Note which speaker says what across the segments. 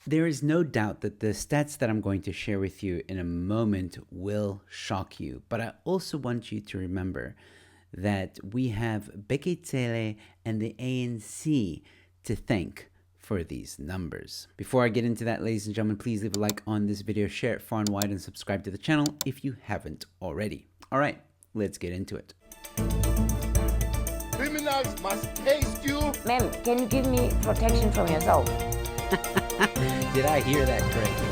Speaker 1: There is no doubt that the stats that I'm going to share with you in a moment will shock you, but I also want you to remember that we have Bekele and the ANC to thank for these numbers. Before I get into that, ladies and gentlemen, please leave a like on this video, share it far and wide, and subscribe to the channel if you haven't already. All right, let's get into it.
Speaker 2: Criminals must taste you.
Speaker 3: Ma'am, can you give me protection from yourself?
Speaker 1: Did I hear that correctly?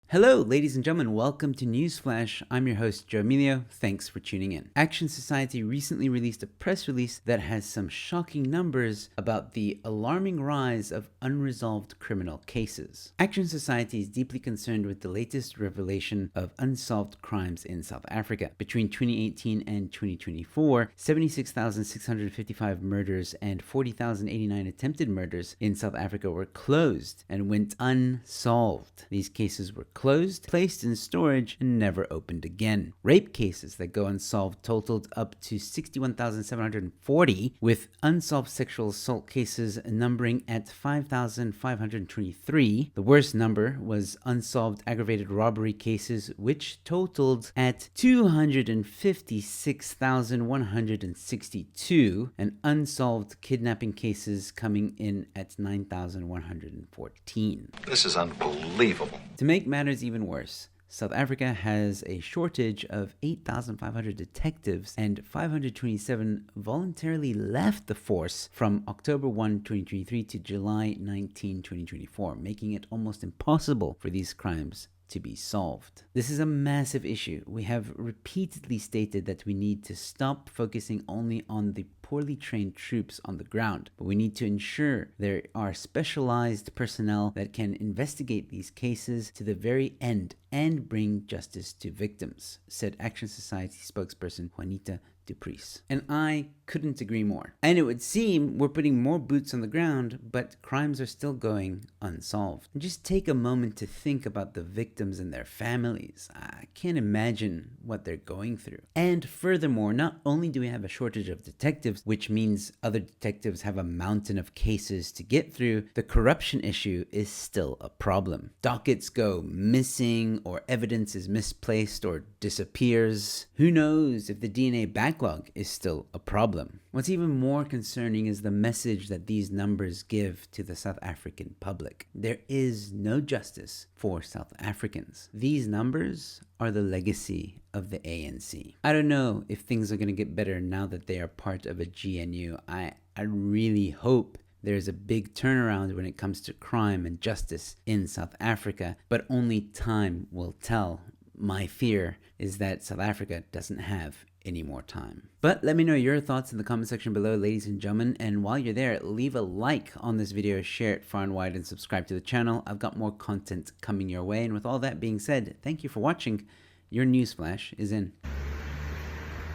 Speaker 1: Hello, ladies and gentlemen. Welcome to Newsflash. I'm your host, Joe Emilio. Thanks for tuning in. Action Society recently released a press release that has some shocking numbers about the alarming rise of unresolved criminal cases. Action Society is deeply concerned with the latest revelation of unsolved crimes in South Africa. Between 2018 and 2024, 76,655 murders and 40,089 attempted murders in South Africa were closed and went unsolved. These cases were closed, placed in storage, and never opened again. Rape cases that go unsolved totaled up to 61,740, with unsolved sexual assault cases numbering at 5,523. The worst number was unsolved aggravated robbery cases, which totaled at 256,162, and unsolved kidnapping cases coming in at 9,114.
Speaker 4: This is unbelievable.
Speaker 1: To make matters even worse, South Africa has a shortage of 8,500 detectives, and 527 voluntarily left the force from October 1, 2023 to July 19, 2024, making it almost impossible for these crimes to be solved. This is a massive issue. We have repeatedly stated that we need to stop focusing only on the poorly trained troops on the ground, but we need to ensure there are specialized personnel that can investigate these cases to the very end and bring justice to victims, said Action Society spokesperson Juanita Duprice. And I couldn't agree more. And it would seem we're putting more boots on the ground, but crimes are still going unsolved. And just take a moment to think about the victims and their families. I can't imagine what they're going through. And furthermore, not only do we have a shortage of detectives, which means other detectives have a mountain of cases to get through, the corruption issue is still a problem. Dockets go missing, or evidence is misplaced or disappears. Who knows if the DNA backlog is still a problem? What's even more concerning is the message that these numbers give to the South African public. There is no justice for South Africans. These numbers are the legacy of the ANC. I don't know if things are going to get better now that they are part of a GNU. I really hope there's a big turnaround when it comes to crime and justice in South Africa, but only time will tell. My fear is that South Africa doesn't have any more time. But let me know your thoughts in the comment section below, ladies and gentlemen. And while you're there, leave a like on this video, share it far and wide, and subscribe to the channel. I've got more content coming your way. And with all that being said, thank you for watching. Your Newsflash is in.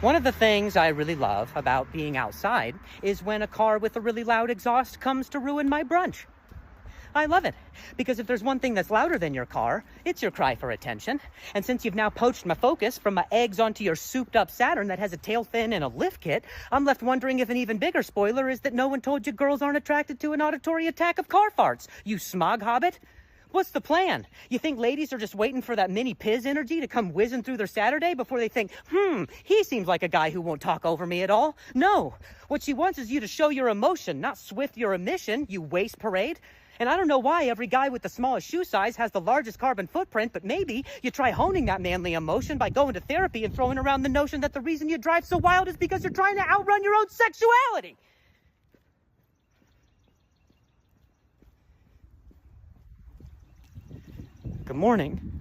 Speaker 5: One of the things I really love about being outside is when a car with a really loud exhaust comes to ruin my brunch. I love it, because if there's one thing that's louder than your car, it's your cry for attention. And since you've now poached my focus from my eggs onto your souped-up Saturn that has a tail fin and a lift kit, I'm left wondering if an even bigger spoiler is that no one told you girls aren't attracted to an auditory attack of car farts, you smog hobbit. What's the plan? You think ladies are just waiting for that mini Piz energy to come whizzing through their Saturday before they think, he seems like a guy who won't talk over me at all? No. What she wants is you to show your emotion, not swift your emission, you waste parade. And I don't know why every guy with the smallest shoe size has the largest carbon footprint, but maybe you try honing that manly emotion by going to therapy and throwing around the notion that the reason you drive so wild is because you're trying to outrun your own sexuality. Good morning.